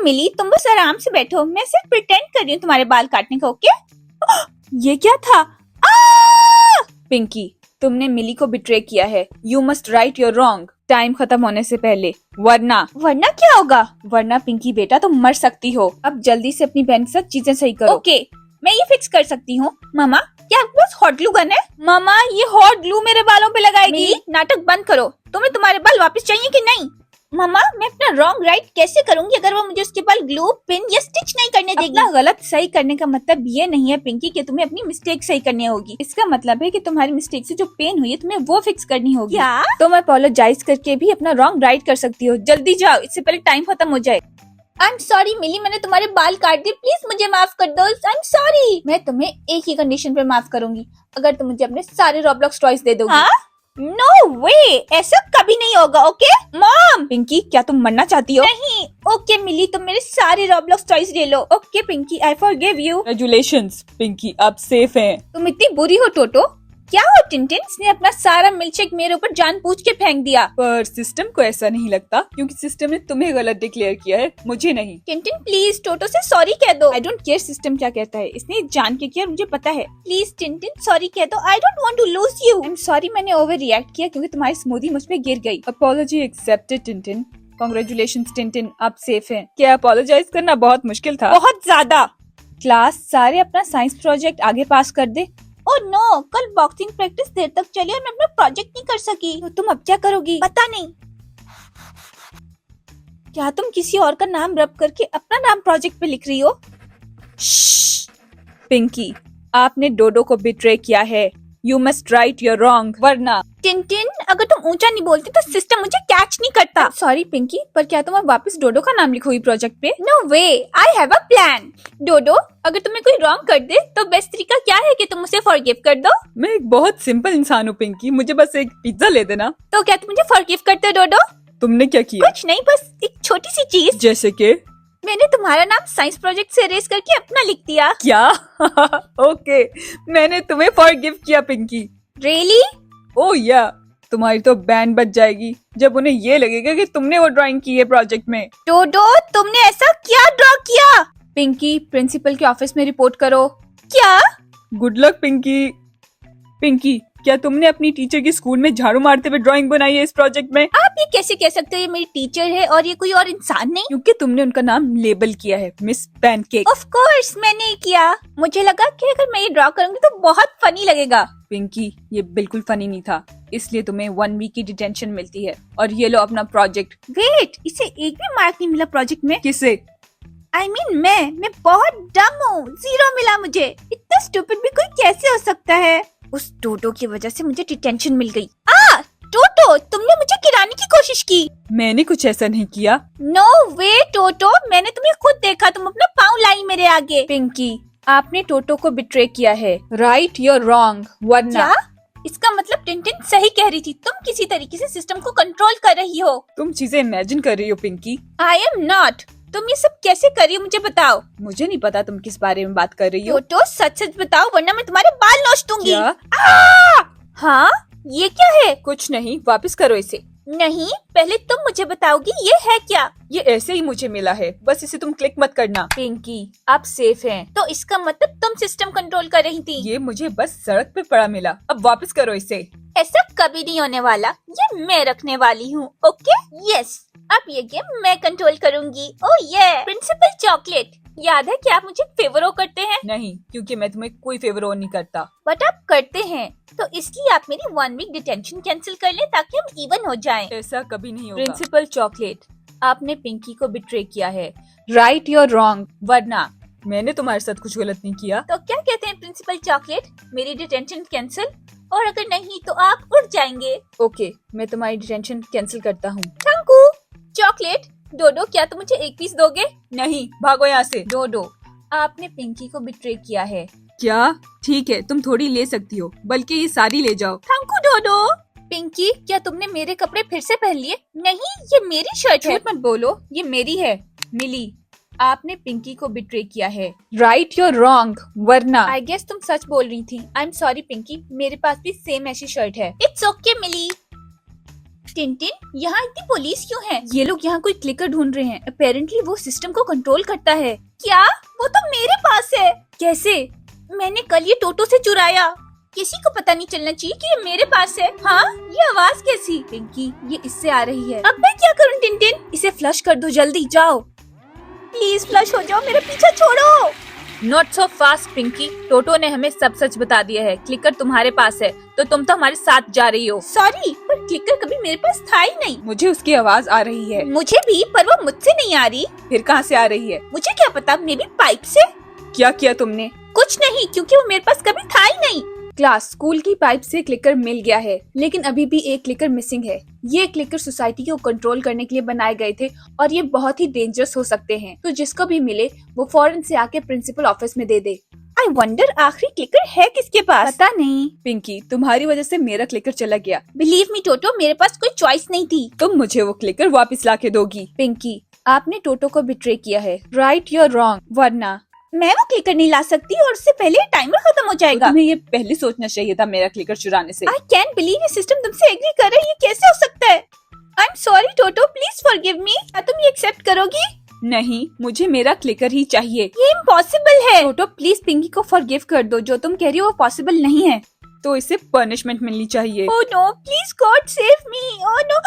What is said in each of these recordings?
मिली, तुम बस आराम से बैठो, मैं सिर्फ प्रिटेंड कर रही हूँ तुम्हारे बाल काटने का, ओके? ये क्या था? पिंकी, तुमने मिली को बिट्रे किया है। You must write your wrong time खत्म होने से पहले, वरना क्या होगा? वरना पिंकी बेटा तुम मर सकती हो। अब जल्दी से अपनी बहन के साथ चीजें सही करो। ओके, मैं ये फिक्स कर सकती हूँ। मामा, क्या आपके पास हॉट ग्लू गन है? मामा, ये हॉट ग्लू मेरे बालों पे लगाएगी। नाटक बंद करो। तुम्हें तुम्हारे बाल वापस चाहिए कि नहीं? मामा, मैं अपना रॉन्ग राइट कैसे करूंगी अगर वो मुझे उसके बाल ग्लू, पिन या स्टिच नहीं करने देगी? अपना गलत सही करने का मतलब ये नहीं है पिंकी कि तुम्हें अपनी मिस्टेक सही करनी होगी। इसका मतलब है कि तुम्हारी मिस्टेक से जो पेन हुई है तुम्हें वो फिक्स करनी होगी। क्या? तुम अपोलोजाइज करके भी अपना रॉन्ग राइट कर सकती हो। जल्दी जाओ, इससे पहले टाइम खत्म हो जाए। आई एम सॉरी मिली, मैंने तुम्हारे बाल काट दिए, प्लीज मुझे माफ कर दो। आई एम सॉरी। मैं तुम्हें एक ही कंडीशन पे माफ करूंगी, अगर तुम मुझे अपने सारे रॉब्लॉक्स टॉयज दे दोगी। हाँ? नो वे, ऐसा कभी नहीं होगा। Okay mom. पिंकी, क्या तुम मरना चाहती हो? नहीं। ओके मिली, तुम मेरे सारे रॉब्लॉक्स टॉयज ले लो। Okay Pinky, I forgive you. Congratulations Pinky, आप सेफ हैं। तुम इतनी बुरी हो टोटो? क्या हो टिंटिन, इसने अपना सारा मिल्कशेक मेरे ऊपर जानबूझ के फेंक दिया। पर सिस्टम को ऐसा नहीं लगता, क्योंकि सिस्टम ने तुम्हें गलत डिक्लेयर किया है, मुझे नहीं। टिंटिन प्लीज टोटो से सॉरी कह दो। आई डोंट केयर सिस्टम क्या कहता है, इसने जान के किया, मुझे पता है। प्लीज टिंटिन सॉरी कह दो, I don't want to lose you. I am sorry, मैंने ओवर रिएक्ट किया क्योंकि तुम्हारी स्मूदी मुझ पे गिर गई। Apology accepted Tintin. Congratulations Tintin, आप सेफ हैं। क्या अपोलोजाइज करना बहुत मुश्किल था? बहुत ज्यादा। क्लास सारे अपना साइंस प्रोजेक्ट आगे पास कर दे। ओह नो, कल बॉक्सिंग प्रैक्टिस देर तक चली और मैं अपना प्रोजेक्ट नहीं कर सकी। तो तुम अब क्या करोगी? पता नहीं। क्या तुम किसी और का नाम रब करके अपना नाम प्रोजेक्ट पे लिख रही हो? पिंकी, आपने डोडो को बिट्रे किया है। You must write your wrong, वरना। टिंटिन, अगर तुम ऊंचा नहीं बोलती तो सिस्टम मुझे कैच नहीं करता। सॉरी पिंकी, पर क्या तुम अब वापस डोडो का नाम लिखोगी प्रोजेक्ट पे? No way, I have a plan. Dodo, अगर तुम्हें कोई रॉन्ग कर दे तो बेस्ट तरीका क्या है कि तुम उसे फॉरगिव कर दो? मैं एक बहुत सिंपल इंसान हूँ पिंकी, मुझे बस एक पिज्जा ले देना। तो क्या तुम मुझे फॉरगिव करते हो डोडो? तुमने क्या किया? कुछ नहीं, बस एक छोटी सी चीज। जैसे कि? मैंने तुम्हारा नाम साइंस प्रोजेक्ट से इरेज करके अपना लिख दिया। क्या? ओके, मैंने तुम्हें फॉरगिव किया पिंकी। रियली? ओह या, तुम्हारी तो बैंड बज जाएगी जब उन्हें ये लगेगा कि तुमने वो ड्राइंग की है प्रोजेक्ट में। डोडो, तुमने ऐसा क्या ड्रॉ किया? पिंकी, प्रिंसिपल के ऑफिस में रिपोर्ट करो। क्या? Good luck Pinky. पिंकी, क्या तुमने अपनी टीचर की स्कूल में झाड़ू मारते हुए ड्राइंग बनाई है इस प्रोजेक्ट में? आप ये कैसे कह सकते हो? ये मेरी टीचर है और ये कोई और इंसान नहीं। क्योंकि तुमने उनका नाम लेबल किया है, मिस पैनकेक। ऑफ कोर्स मैंने किया। मुझे लगा कि अगर मैं ये ड्रॉ करूंगी तो बहुत फनी लगेगा। पिंकी, ये बिल्कुल फनी नहीं था, इसलिए तुम्हें 1 वीक की डिटेंशन मिलती है। और ये लो अपना प्रोजेक्ट। वेट, इसे एक भी मार्क नहीं मिला प्रोजेक्ट में? किसे? I mean, मैं बहुत डम हूँ, 0 मिला मुझे। इतना स्टूपिड भी कोई कैसे हो सकता है? उस टोटो की वजह से मुझे डिटेंशन मिल गई। टोटो, तुमने मुझे गिराने की कोशिश की। मैंने कुछ ऐसा नहीं किया। नो वे टोटो, मैंने तुम्हें खुद देखा, तुम अपना पाँव लाई मेरे आगे। पिंकी, आपने टोटो को बिट्रे किया है। राइट योर रॉन्ग, वरना। क्या? इसका मतलब टिंटिन सही कह रही थी, तुम किसी तरीके से सिस्टम को कंट्रोल कर रही हो। तुम चीजें इमेजिन कर रही हो पिंकी। I am not. तुम ये सब कैसे कर रही हो मुझे बताओ। मुझे नहीं पता तुम किस बारे में बात कर रही हो। टोटो, सच सच बताओ वरना मैं तुम्हारे बाल नोच दूंगी। क्या? हाँ, ये क्या है? कुछ नहीं, वापस करो इसे। नहीं, पहले तुम मुझे बताओगी ये है क्या? ये ऐसे ही मुझे मिला है, बस इसे तुम क्लिक मत करना। पिंकी, आप सेफ हैं। तो इसका मतलब तुम सिस्टम कंट्रोल कर रही थी? ये मुझे बस सड़क पे पड़ा मिला, अब वापस करो इसे। ऐसा कभी नहीं होने वाला, ये मैं रखने वाली हूँ। ओके, यस, अब ये गेम मैं कंट्रोल करूंगी। ओह ये प्रिंसिपल चॉकलेट, याद है कि आप मुझे फेवर करते हैं? नहीं, क्योंकि मैं तुम्हें कोई फेवर नहीं करता। बट आप करते हैं, तो इसलिए आप मेरी 1 वीक डिटेंशन कैंसिल कर लें ताकि हम इवन हो जाएं। ऐसा कभी नहीं होगा। प्रिंसिपल चॉकलेट, आपने पिंकी को बिट्रे किया है। राइट योर रॉन्ग, वरना। मैंने तुम्हारे साथ कुछ गलत नहीं किया। तो क्या कहते हैं प्रिंसिपल चॉकलेट, मेरी डिटेंशन कैंसिल? और अगर नहीं तो आप उड़ जाएंगे। ओके, मैं तुम्हारी डिटेंशन कैंसिल करता हूँ। Thank you. चॉकलेट, डोडो, क्या तुम मुझे एक पीस दोगे? नहीं, भागो यहाँ से। डोडो, आपने पिंकी को बिट्रे किया है। क्या? ठीक है, तुम थोड़ी ले सकती हो, बल्कि ये सारी ले जाओ। Thank you डोडो। पिंकी, क्या तुमने मेरे कपड़े फिर से पहन लिए? नहीं, ये मेरी शर्ट है। झूठ मत बोलो, ये मेरी है। मिली, आपने पिंकी को बिट्रे किया है। राइट योर रॉन्ग, वरना। आई गेस तुम सच बोल रही थी। आई एम सॉरी पिंकी, मेरे पास भी सेम ऐसी शर्ट है। It's okay milli. टिंटिन, यहाँ इतनी पुलिस क्यों है? ये लोग यहाँ कोई क्लिकर ढूंढ रहे हैं। अपेरेंटली वो सिस्टम को कंट्रोल करता है। क्या? वो तो मेरे पास है। कैसे? मैंने कल ये टोटो से चुराया। किसी को पता नहीं चलना चाहिए कि ये मेरे पास है। हाँ, ये आवाज कैसी? पिंकी, ये इससे आ रही है। अब मैं क्या करूँ टिंटिन? इसे फ्लश कर दो, जल्दी जाओ। प्लीज फ्लश हो जाओ, मेरा पीछा छोड़ो। नॉट सो फास्ट पिंकी, टोटो ने हमें सब सच बता दिया है। क्लिकर तुम्हारे पास है तो तुम तो हमारे साथ जा रही हो। सॉरी, पर क्लिकर कभी मेरे पास था ही नहीं। मुझे उसकी आवाज आ रही है। मुझे भी, पर वो मुझसे नहीं आ रही। फिर कहाँ से आ रही है? मुझे क्या पता, मे बी पाइप से। क्या किया तुमने? कुछ नहीं, क्योंकि वो मेरे पास कभी था ही नहीं। क्लास, स्कूल की पाइप से क्लिकर मिल गया है, लेकिन अभी भी एक क्लिकर मिसिंग है। ये क्लिकर सोसाइटी को कंट्रोल करने के लिए बनाए गए थे और ये बहुत ही डेंजरस हो सकते हैं। तो जिसको भी मिले वो फौरन से आके प्रिंसिपल ऑफिस में दे दे। आई वंडर आखिरी क्लिकर है किसके पास? पता नहीं। पिंकी, तुम्हारी वजह से मेरा क्लिकर चला गया। बिलीव मी टोटो, मेरे पास कोई चॉइस नहीं थी। तुम मुझे वो क्लिकर वापस ला के दोगी। पिंकी, आपने टोटो को बिट्रे किया है। राइट योर रॉन्ग, वरना मैं वो क्लिकर नहीं ला सकती और उससे पहले टाइमर खत्म हो जाएगा। तुम्हें ये पहले सोचना चाहिए था मेरा क्लिकर चुराने से। आई कैन बिलीव ये सिस्टम तुमसे एग्री कर रहा है। ये कैसे हो सकता है? आई am sorry toto, please forgive me. क्या तुम ये एक्सेप्ट करोगी? नहीं, मुझे मेरा क्लिकर ही चाहिए। ये इम्पॉसिबल है। टोटो प्लीज पिंकी को फॉरगिव कर दो। जो तुम कह रही हो वो पॉसिबल नहीं है। तो इसे पनिशमेंट मिलनी चाहिए। Oh no, please God save me. Oh no.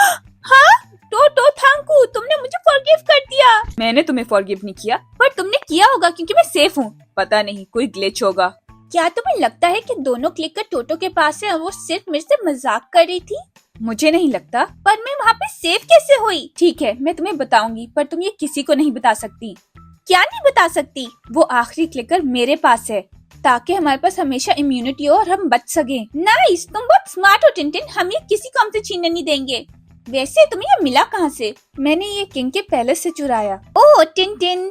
हाँ टोटो, थैंक यू, तुमने मुझे फॉरगिव कर दिया। मैंने तुम्हें फॉरगिव नहीं किया। पर तुमने किया होगा क्योंकि मैं सेफ हूँ। पता नहीं, कोई ग्लिच होगा। क्या तुम्हें लगता है कि दोनों क्लिकर टोटो के पास है और वो सिर्फ मेरे से मजाक कर रही थी? मुझे नहीं लगता। पर मैं वहाँ पे सेफ कैसे हुई? ठीक है, मैं तुम्हें बताऊंगी, पर तुम ये किसी को नहीं बता सकती। क्या नहीं बता सकती? वो आखिरी क्लिकर मेरे पास है, ताकि हमारे पास हमेशा इम्यूनिटी हो और हम बच सके। नाइस, तुम बहुत स्मार्ट हो टिंटिन। हम ये किसी को हमसे छीनने नहीं देंगे। वैसे तुम्हें ये मिला कहाँ से? मैंने ये किंग के पैलेस से चुराया। ओह टिंटिन,